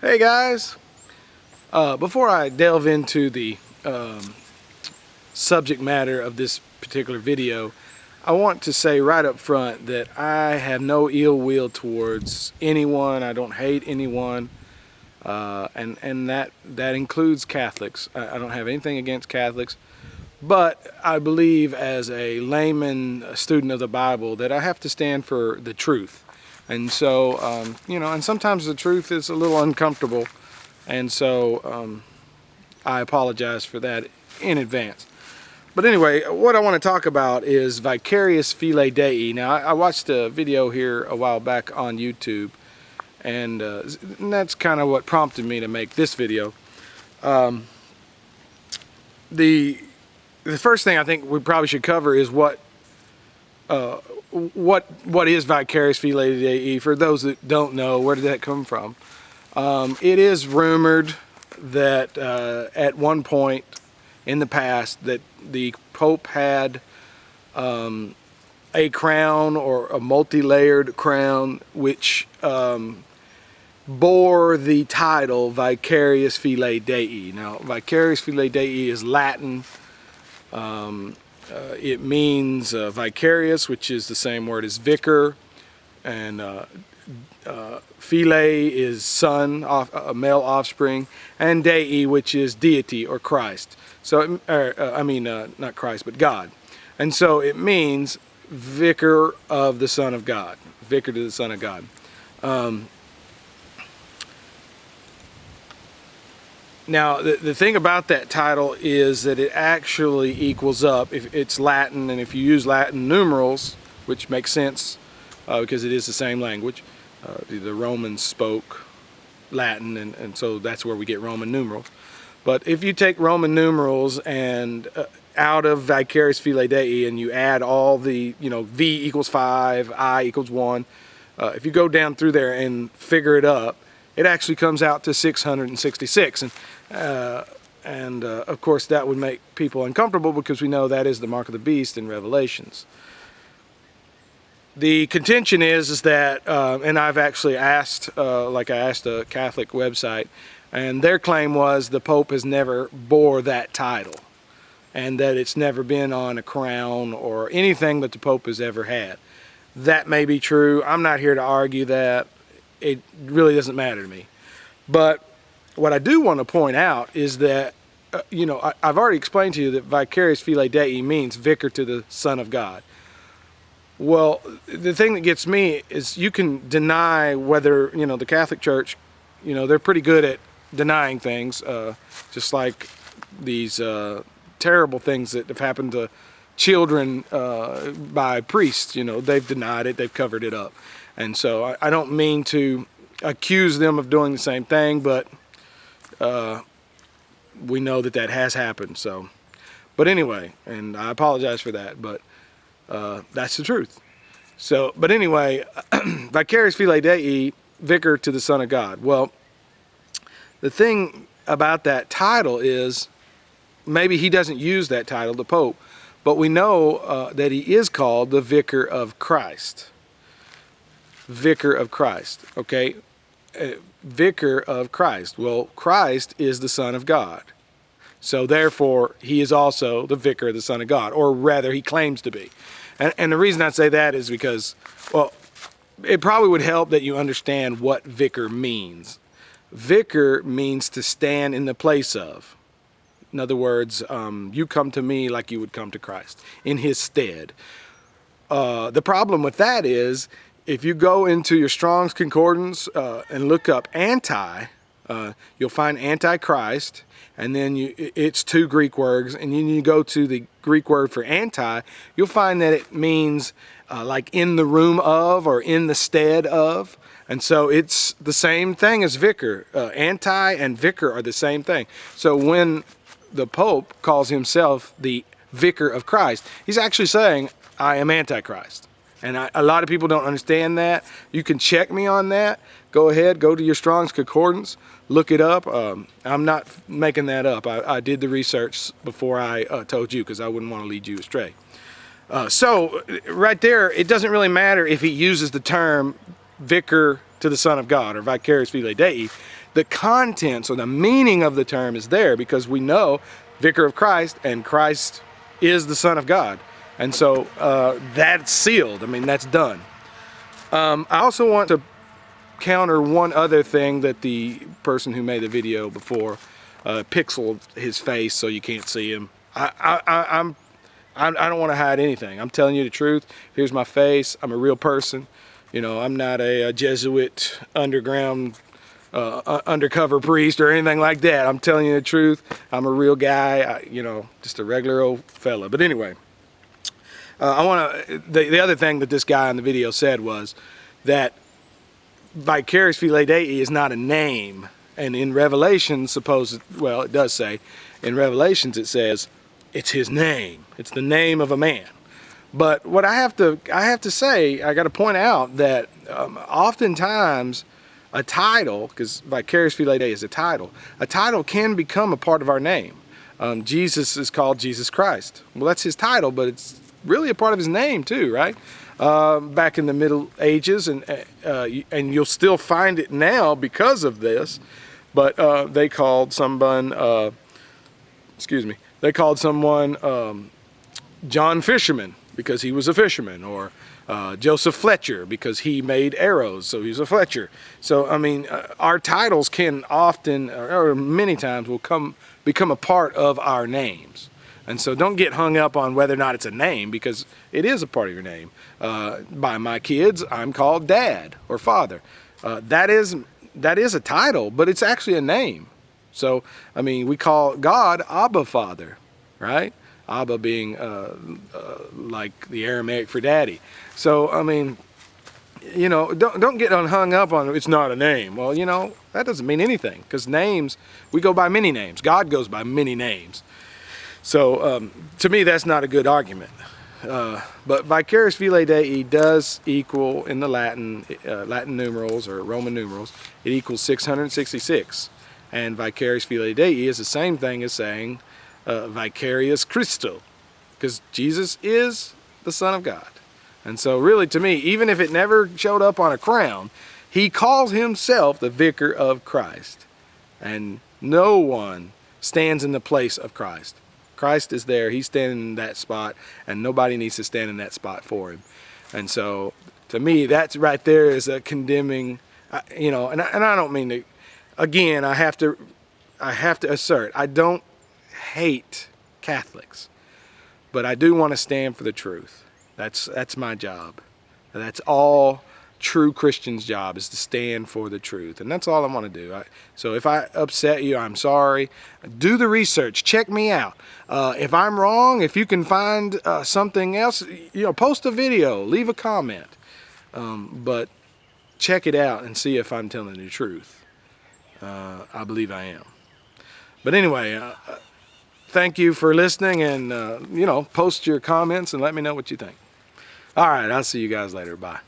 Hey guys, before I delve into the subject matter of this particular video, I want to say right up front that I have no ill will towards anyone. I don't hate anyone, and that includes Catholics. I don't have anything against Catholics, but I believe as a layman, a student of the Bible, that I have to stand for the truth. And so, and sometimes the truth is a little uncomfortable, and so I apologize for that in advance. But anyway, what I want to talk about is Vicarivs Filii Dei. Now, I watched a video here a while back on YouTube, and that's kind of what prompted me to make this video. The first thing I think we probably should cover is what is Vicarivs Filii Dei. For those that don't know, where did that come from? It is rumored that at one point in the past that the Pope had a crown, or a multi-layered crown, which bore the title Vicarivs Filii Dei. Now, Vicarivs Filii Dei is Latin. It means vicarious, which is the same word as vicar, and Filii is son, a male offspring, and Dei, which is deity or Christ. So, not Christ, but God. And so it means vicar of the Son of God, vicar to the Son of God. Now, the thing about that title is that it actually equals up, if it's Latin, and if you use Latin numerals, which makes sense because it is the same language. The Romans spoke Latin, and so that's where we get Roman numerals. But if you take Roman numerals and out of Vicarivs Filii Dei, and you add all the, V equals 5, I equals 1, if you go down through there and figure it up, it actually comes out to 666. And of course that would make people uncomfortable, because we know that is the mark of the beast in Revelations. The contention is that, and I've actually asked, like I asked a Catholic website, and their claim was the Pope has never bore that title, and that it's never been on a crown or anything that the Pope has ever had. That may be true. I'm not here to argue that. It really doesn't matter to me. But what I do want to point out is that, I've already explained to you that Vicarivs Filii Dei means vicar to the Son of God. Well, the thing that gets me is you can deny whether, the Catholic Church, they're pretty good at denying things, just like these terrible things that have happened to children by priests. They've denied it, they've covered it up. And so I don't mean to accuse them of doing the same thing, but we know that that has happened. So, but anyway, and I apologize for that, but that's the truth. So, but anyway, Vicarivs Filii Dei, vicar to the Son of God. Well, the thing about that title is, maybe he doesn't use that title, the Pope, but we know that he is called the Vicar of Christ. Vicar of Christ, okay? Vicar of Christ. Well, Christ is the Son of God. So therefore, he is also the Vicar of the Son of God, or rather, he claims to be. And the reason I say that is because, well, it probably would help that you understand what vicar means. Vicar means to stand in the place of. In other words, you come to me like you would come to Christ, in his stead. The problem with that is, if you go into your Strong's Concordance and look up anti, you'll find antichrist, and then it's two Greek words, and then you go to the Greek word for anti, you'll find that it means like in the room of, or in the stead of. And so it's the same thing as vicar. Anti and vicar are the same thing. So when the Pope calls himself the Vicar of Christ, he's actually saying, I am Antichrist. And a lot of people don't understand that. You can check me on that. Go ahead, go to your Strong's Concordance, look it up. I'm not making that up. I did the research before I told you, because I wouldn't want to lead you astray. So right there, it doesn't really matter if he uses the term Vicar to the Son of God, or Vicarius Filii Dei, the contents or the meaning of the term is there, because we know Vicar of Christ, and Christ is the Son of God. And so that's sealed. I mean, that's done. I also want to counter one other thing that the person who made the video before pixeled his face so you can't see him. I don't want to hide anything. I'm telling you the truth. Here's my face. I'm a real person. You know, I'm not a Jesuit underground undercover priest or anything like that. I'm telling you the truth. I'm a real guy. You know, just a regular old fella. But anyway, the other thing that this guy in the video said was that Vicarius Filii Dei is not a name. And in Revelations, well, it does say, in Revelations it says it's his name. It's the name of a man. But what I have to say, I got to point out that oftentimes a title, because Vicarius Filii Dei is a title can become a part of our name. Jesus is called Jesus Christ. Well, that's his title, but it's really a part of his name too, right? Back in the Middle Ages, and you'll still find it now because of this, but they called someone, John Fisherman, because he was a fisherman, or Joseph Fletcher, because he made arrows, so he's a Fletcher. So, I mean, our titles can often, or many times, will become a part of our names. And so don't get hung up on whether or not it's a name, because it is a part of your name. By my kids, I'm called Dad or Father. That is a title, but it's actually a name. So, I mean, we call God Abba Father, right? Abba being like the Aramaic for daddy. So, I mean, you know, don't get hung up on it's not a name. Well, you know, that doesn't mean anything, because names, we go by many names. God goes by many names. So, to me, that's not a good argument. But Vicarius Filii Dei does equal, in the Latin numerals or Roman numerals, it equals 666. And Vicarius Filii Dei is the same thing as saying Vicarius Christo, because Jesus is the Son of God. And so really, to me, even if it never showed up on a crown, he calls himself the Vicar of Christ. And no one stands in the place of Christ. Christ is there, he's standing in that spot, and nobody needs to stand in that spot for him. And so, to me, that's right there is a condemning, you know, and I don't mean to, again, I have to assert, I don't hate Catholics, but I do want to stand for the truth. That's my job. That's all true Christian's job, is to stand for the truth, and that's all I want to do. So if I upset you, I'm sorry. Do the research, check me out. If I'm wrong, if you can find something else, you know, post a video, leave a comment, but check it out and see if I'm telling the truth. I believe I am. But anyway, thank you for listening, and you know, post your comments and let me know what you think. All right, I'll see you guys later. Bye.